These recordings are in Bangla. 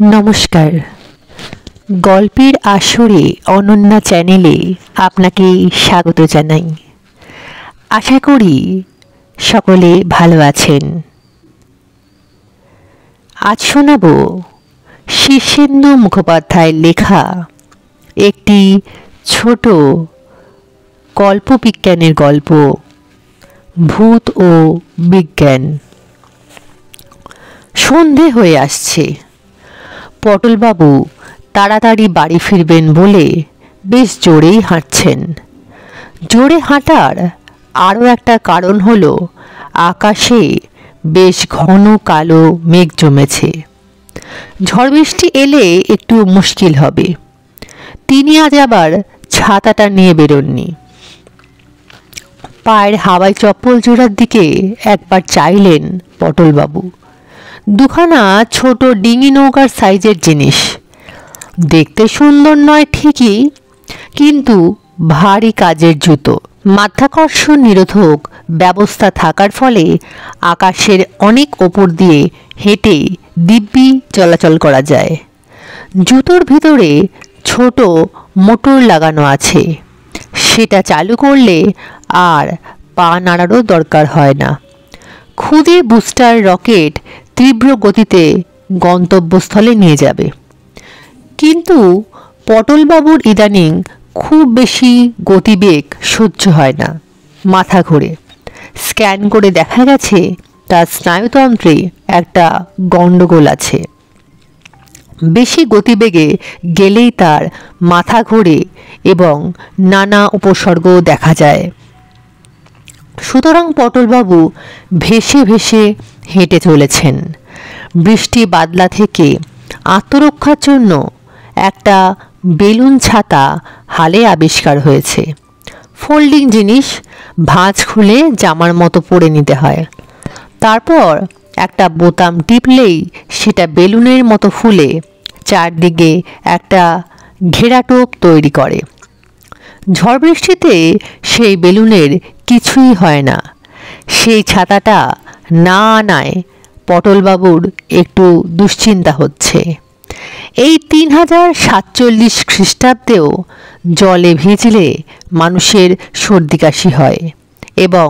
নমস্কার। গল্পের আসরে অনন্যা চ্যানেলে আপনাকে স্বাগত জানাই। আশা করি সকলে ভালো আছেন। আজ শোনাব শীর্ষেন্দু মুখোপাধ্যায়ের লেখা একটি ছোট কল্পবিজ্ঞানের গল্প, ভূত ও বিজ্ঞান। সন্ধে হয়ে আসছে। পটলবাবু তাড়াতাড়ি বাড়ি ফিরবেন বলে বেশ জোরেই হাঁটছেন। জোরে হাঁটার আরও একটা কারণ হলো আকাশে বেশ ঘন কালো মেঘ জমেছে। ঝড় বৃষ্টি এলে একটু মুশকিল হবে। তিনি আজ আবার ছাতাটা নিয়ে বেরোননি। পায়ের হাওয়াই চপ্পল জোড়ার দিকে একবার চাইলেন পটলবাবু। দুখানা ছোট ডিঙি নৌকার সাইজের জিনিস, দেখতে সুন্দর নয় ঠিকই, কিন্তু ভারী কাজের জুতো। মাধ্যাকর্ষণ নিরোধক ব্যবস্থা থাকার ফলে আকাশের অনেক ওপর দিয়ে হেঁটে দিব্যি চলাচল করা যায়। জুতোর ভিতরে ছোট মোটর লাগানো আছে, সেটা চালু করলে আর পা নাড়ারও দরকার হয় না। ক্ষুদে বুস্টার রকেট তীব্র গতিতে গন্তব্যস্থলে নিয়ে যাবে। কিন্তু পটলবাবুর ইদানিং খুব বেশি গতিবেগ সহ্য হয় না, মাথা ঘোরে। স্ক্যান করে দেখা গেছে তার স্নায়ুতন্ত্রে একটা গণ্ডগোল আছে। বেশি গতিবেগে গেলেই তার মাথা ঘোরে এবং নানা উপসর্গ দেখা যায়। সুতরাং পটলবাবু ভেসে ভেসে হেঁটে চলেছেন। বৃষ্টি বাদলা থেকে আত্মরক্ষার জন্য একটা বেলুন ছাতা হালে আবিষ্কার হয়েছে। ফোল্ডিং জিনিস, ভাঁজ খুলে জামার মতো পরে নিতে হয়। তারপর একটা বোতাম টিপলেই সেটা বেলুনের মতো ফুলে চারদিকে একটা ঘেরাটোপ তৈরি করে। ঝড় বৃষ্টিতে সেই বেলুনের কিছুই হয় না। সেই ছাতাটা না আনায় পটলবাবুর একটু দুশ্চিন্তা হচ্ছে। এই 3047 খ্রিস্টাব্দেও জলে ভিজলে মানুষের সর্দি কাশি হয়, এবং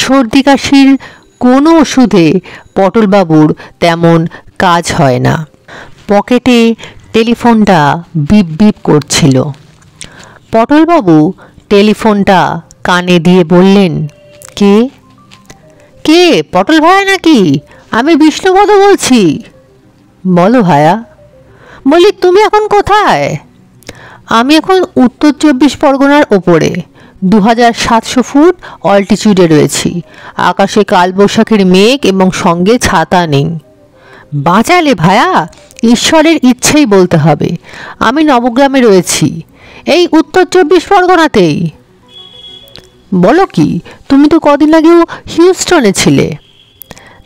সর্দি কাশির কোনো ওষুধে পটলবাবুর তেমন কাজ হয় না। পকেটে টেলিফোনটা বিপ বিপ করছিল। পটলবাবু টেলিফোনটা কানে দিয়ে বললেন, কে? কে, পটল ভায়া নাকি? আমি বিষ্ণুপদ বলছি। বলো ভায়া। বলি, তুমি এখন কোথায়? আমি এখন উত্তর 24 পরগনার ওপরে 2700 ফুট অল্টিটিউডে রয়েছি। আকাশে কালবৈশাখীর মেঘ এবং সঙ্গে ছাতা নেই। বাঁচালে ভায়া, ঈশ্বরের ইচ্ছেই বলতে হবে। আমি নবগ্রামে রয়েছি, এই উত্তর 24 পরগনাতেই। বলো কি, তুমি তো কদিন আগেও হিউস্টনে ছিলে।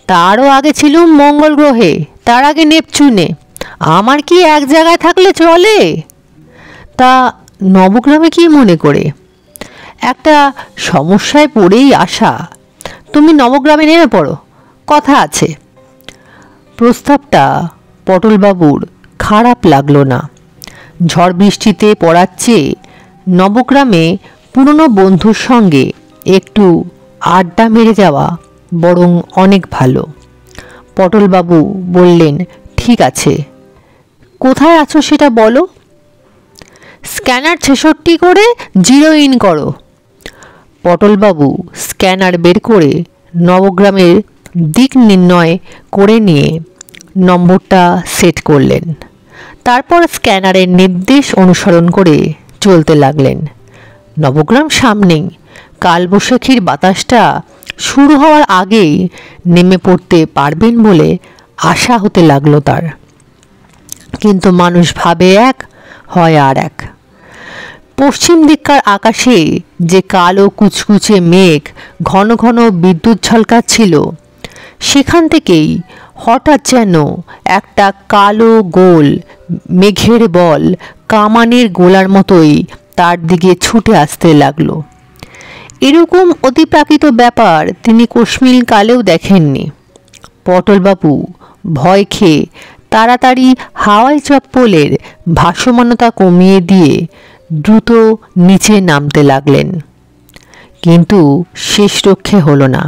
তারও আগে ছিলুম মঙ্গল গ্রহে, তার আগে নেপচুনে। আমার কি এক জায়গায় থাকলে চলে? তা নবগ্রামে কি মনে করে? একটা সমস্যায় পড়েই আসা। তুমি নবগ্রামে নেমে পড়ো, কথা আছে। প্রস্তাবটা পটলবাবুর খারাপ লাগলো না। ঝড় বৃষ্টিতে পড়ার চেয়ে নবগ্রামে পুরনো বন্ধুর সঙ্গে একটু আড্ডা মেরে যাওয়া বরং অনেক ভালো। পটলবাবু বললেন, ঠিক আছে, কোথায় আছো সেটা বলো। স্ক্যানার 66 করে 0 ইন করো। পটলবাবু স্ক্যানার বের করে নবগ্রামের দিক নির্ণয় করে নিয়ে নম্বরটা সেট করলেন। তারপর স্ক্যানারের নির্দেশ অনুসরণ করে চলতে লাগলেন। নবগ্রাম সামনেই। কালবৈশাখীর বাতাসটা শুরু হওয়ার আগেই নেমে পড়তে পারবেন বলে আশা হতে লাগলো তার। কিন্তু মানুষ ভাবে এক, হয় আর এক। পশ্চিম দিককার আকাশে যে কালো কুচকুচে মেঘ ঘন ঘন বিদ্যুৎ ঝলকাচ্ছিল, সেখান থেকেই হঠাৎ যেন একটা কালো গোল মেঘের বল কামানের গোলার মতোই তার দিকে ছুটে আসতে লাগলো। এরকম অতিপ্রাকৃত ব্যাপার তিনি কোশমিন কালেও দেখেননি। পটলবাবু ভয় খেয়ে তাড়াতাড়ি হাওয়াই চপ্পলের ভাসমানতা কমিয়ে দিয়ে দ্রুত নিচে নামতে লাগলেন। কিন্তু শেষ রক্ষে হলো না।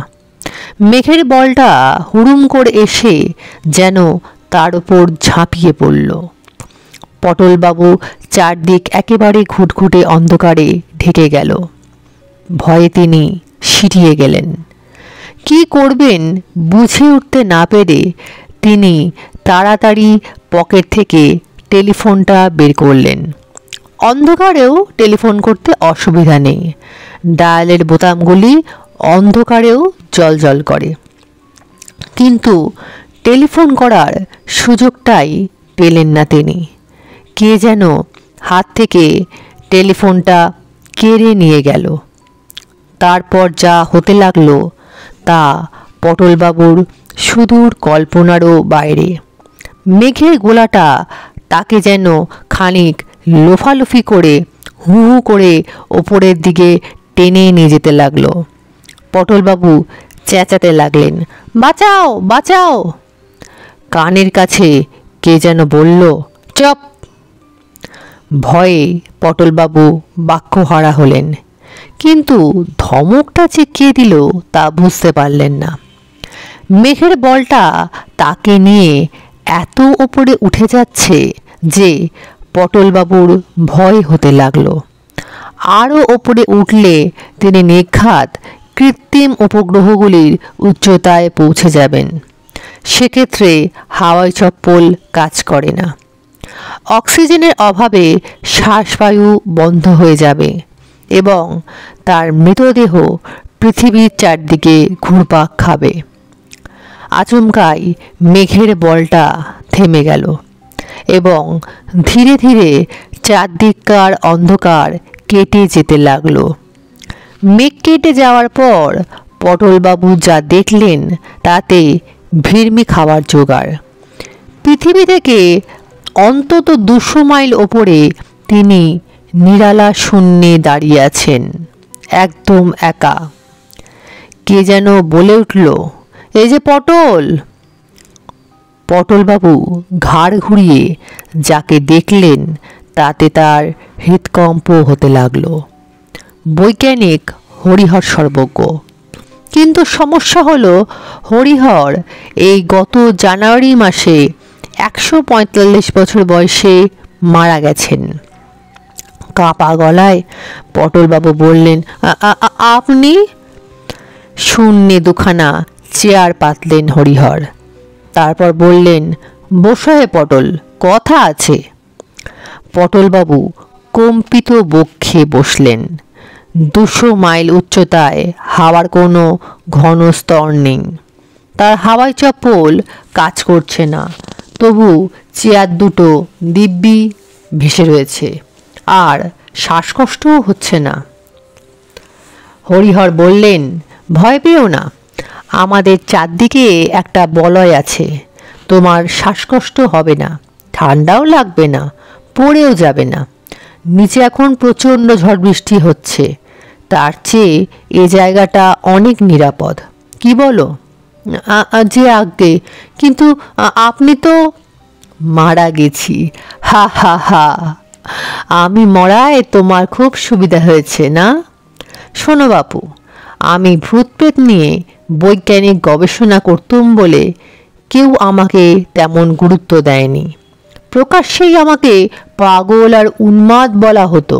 মেঘের বলটা হুড়ুম করে এসে যেন তার উপর ঝাঁপিয়ে পড়ল। পটলবাবু চারদিক একেবারে ঘুটঘুটে অন্ধকারে ঢেকে গেল। ভয়ে তিনি সিঁটিয়ে গেলেন। কি করবেন বুঝে উঠতে না পেরে তিনি তাড়াতাড়ি পকেট থেকে টেলিফোনটা বের করলেন। অন্ধকারেও টেলিফোন করতে অসুবিধা নেই, ডায়ালের বোতামগুলি অন্ধকারেও জ্বলজ্বল করে। কিন্তু টেলিফোন করার সুযোগটাই পেলেন না তিনি। কে যেন হাত থেকে টেলিফোনটা কেড়ে নিয়ে গেল। তারপর যা হতে লাগলো তা পটলবাবুর সুদূর কল্পনারও বাইরে। মেঘের গোলাটা তাকে যেন খানিক লোফালোফি করে হু হু করে ওপরের দিকে টেনে নিয়ে যেতে লাগলো। পটলবাবু চেঁচাতে লাগলেন, বাঁচাও বাঁচাও। কানের কাছে কে যেন বলল, চপ। ভয়ে পটলবাবু বাক্যহারা হলেন, কিন্তু ধমকটা যে কে দিল তা বুঝতে পারলেন না। মেঘের বলটা তাকে নিয়ে এত ওপরে উঠে যাচ্ছে যে পটলবাবুর ভয় হতে লাগলো। আরও ওপরে উঠলে তিনি নির্ঘাত কৃত্রিম উপগ্রহগুলির উচ্চতায় পৌঁছে যাবেন। সেক্ষেত্রে হাওয়াই চপ্পল কাজ করে না। অক্সিজেনের অভাবে শ্বাসবায়ু বন্ধ হয়ে যাবে এবং তার মৃতদেহ পৃথিবীর চারদিকে ঘুরপাক খাবে। আচমকাই মেঘের বলটা থেমে গেল এবং ধীরে ধীরে চারদিককার অন্ধকার কেটে যেতে লাগলো। মেঘ কেটে যাওয়ার পর পটলবাবু যা দেখলেন তাতে ভিড়মি খাওয়ার জোগাড়। পৃথিবী থেকে অন্তত 200 মাইল ওপরে তিনি নিরালা শূন্যে দাঁড়িয়ে আছেন, একদম একা। কে যেন বলে উঠল, এই যে পটল। পটলবাবু ঘাড় ঘুরিয়ে যাকে দেখলেন তাতে তার হৃৎকম্প হতে লাগলো। বৈজ্ঞানিক হরিহর সর্বজ্ঞ। কিন্তু সমস্যা হলো হরিহর এই গত জানুয়ারি মাসে 145 বছর বয়সে মারা গেছেন। কাঁপা গলায় পটলবাবু বললেন, আপনি? শূন্যে দুখানা চেয়ার পাতলেন হরিহর। তারপর বললেন, বসো হে পটল, কথা আছে। পটলবাবু কম্পিত বক্ষে বসলেন। 200 মাইল উচ্চতায় হাওয়ার কোনো ঘন স্তর নেই। তার হাওয়াই চপ্পল কাজ করছে না, তবু চেয়ার দুটো দিব্যি ভেসে রয়েছে, আর শ্বাসকষ্টও হচ্ছে না। হরিহর বললেন, ভয় পেও না, আমাদের চারদিকে একটা বলয় আছে। তোমার শ্বাসকষ্ট হবে না, ঠান্ডাও লাগবে না, পড়েও যাবে না। নিচে এখন প্রচণ্ড ঝড় বৃষ্টি হচ্ছে, তার চেয়ে এ জায়গাটা অনেক নিরাপদ। কি বলো? যে আগে, কিন্তু আপনি তো? মারা গেছি। হা হা হা। আমি মরায় তোমার খুব সুবিধা হয়েছে না? শোনো বাপু, আমি ভূতপ্রেত নিয়ে বৈজ্ঞানিক গবেষণা করতুম বলে কেউ আমাকে তেমন গুরুত্ব দেয়নি। প্রকাশ্যেই আমাকে পাগল আর উন্মাদ বলা হতো।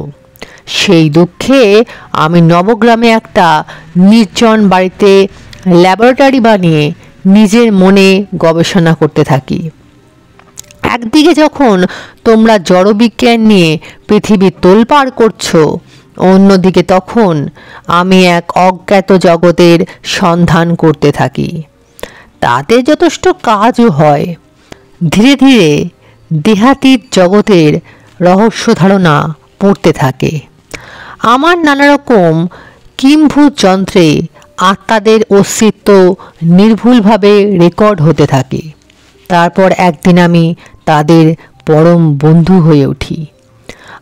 সেই দুঃখে আমি নবগ্রামে একটা নির্জন বাড়িতে ল্যাবরেটরি বানিয়ে নিজের মনে গবেষণা করতে থাকি। একদিকে যখন তোমরা জড়বিজ্ঞান নিয়ে পৃথিবী তোলপাড় করছো, অন্যদিকে তখন আমি এক অজ্ঞাত জগতের সন্ধান করতে থাকি। তাতে যথেষ্ট কাজও হয়। ধীরে ধীরে দেহাতীত জগতের রহস্য ধারণা পড়তে থাকে। আমার নানা রকম কিম্ভূত যন্ত্রে আত্মাদের অস্তিত্ব নির্ভুলভাবে রেকর্ড হতে থাকে। তারপর একদিন আমি তাদের পরম বন্ধু হয়ে উঠি।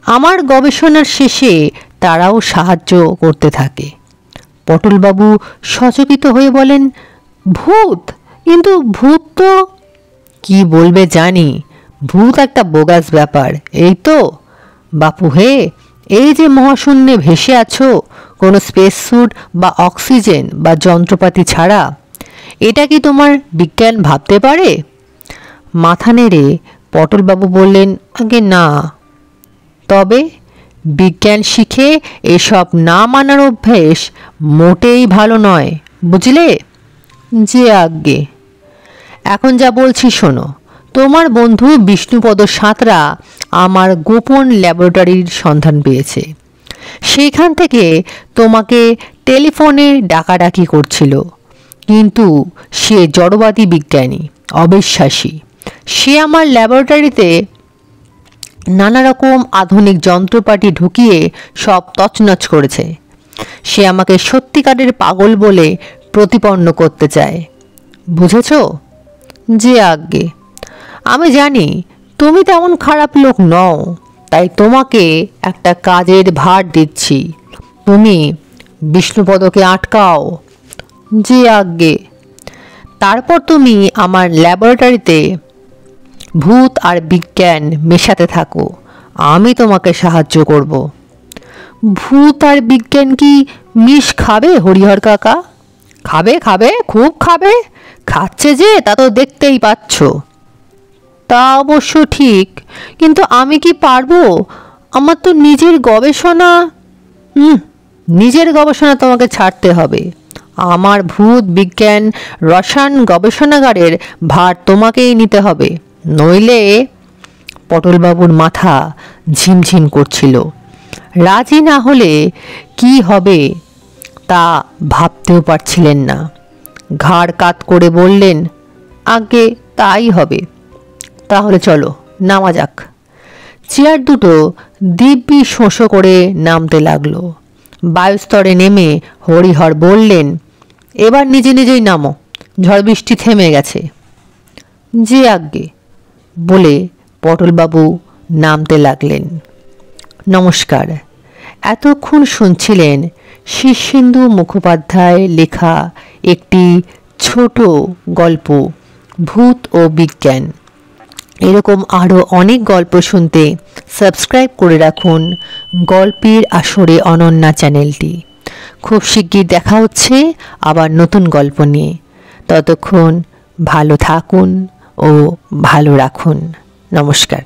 আমার গবেষণার শেষে তারাও সাহায্য করতে থাকে। পটলবাবু সচকিত হয়ে বলেন, ভূত? কিন্তু ভূত তো কি বলবে জানি, ভূত একটা বোগাস ব্যাপার, এই তো। বাপু হে, এই যে মহাশূন্যে ভেসে আছো কোনো স্পেস স্যুট বা অক্সিজেন বা যন্ত্রপাতি ছাড়া, এটা কি তোমার বিজ্ঞান ভাবতে পারে? মাথা নেড়ে পটলবাবু বললেন, আগে না। তবে বিজ্ঞান শিখে এসব না মানার অভ্যেস মোটেই ভালো নয়, বুঝলে? যে আজ্ঞে। এখন যা বলছি শোনো। তোমার বন্ধু বিষ্ণুপদ সাঁতরা আমার গোপন ল্যাবরেটরির সন্ধান পেয়েছে। সেইখান থেকে তোমাকে টেলিফোনে ডাকাডাকি করছিল, কিন্তু সে জড়বাদী বিজ্ঞানী, অবিশ্বাসী। সে আমার ল্যাবরেটরিতে নানা রকম আধুনিক যন্ত্রপাতি ঢুকিয়ে সব তছনছ করেছে। সে আমাকে সত্যিকারের পাগল বলে প্রতিপন্ন করতে চায়, বুঝেছ? যে আজ্ঞে। আমি জানি তুমি তেমন খারাপ লোক নও, তাই তোমাকে একটা কাজের ভার দিচ্ছি। তুমি বিষ্ণুপদকে আটকাও। যে আজ্ঞে। তারপর তুমি আমার ল্যাবরেটরিতে ভূত আর বিজ্ঞান মেশাতে থাকো, আমি তোমাকে সাহায্য করব। ভূত আর বিজ্ঞান কি মিশ খাবে হরিহর কাকা? খাবে খাবে, খুব খাবে। খাচ্ছে যে, তা তো দেখতেই পাচ্ছ। তা অবশ্য ঠিক, কিন্তু আমি কি পারবো? আমার তো নিজের গবেষণা। নিজের গবেষণা তোমাকে ছাড়তে হবে। আমার ভূত বিজ্ঞান রসায়ন গবেষণাগারের ভার তোমাকেই নিতে হবে, নইলে। পটলবাবুর মাথা ঝিমঝিম করছিল। রাজি না হলে কি হবে তা ভাবতেও পারছিলেন না। ঘাড় কাত করে বললেন, আগে তাই হবে। তাহলে চলো, নামা যাক। চেয়ার দুটো দিব্যি শোঁসো করে নামতে লাগলো। বায়ুস্তরে নেমে হরিহর বললেন, এবার নিজে নিজেই নামো, ঝড় বৃষ্টি থেমে গেছে। যে আজ্ঞে বলে পটলবাবু নামতে লাগলেন। নমস্কার। এতক্ষণ শুনছিলেন শীর্ষেন্দু মুখোপাধ্যায় লেখা একটি ছোট গল্প, ভূত ও বিজ্ঞান। এরকম আরও অনেক গল্প শুনতে সাবস্ক্রাইব করে রাখুন গল্পের আসরে অনন্যা চ্যানেলটি। খুব শিগগির দেখা হচ্ছে আবার নতুন গল্প নিয়ে। ততক্ষণ ভালো থাকুন ও ভালো রাখুন। নমস্কার।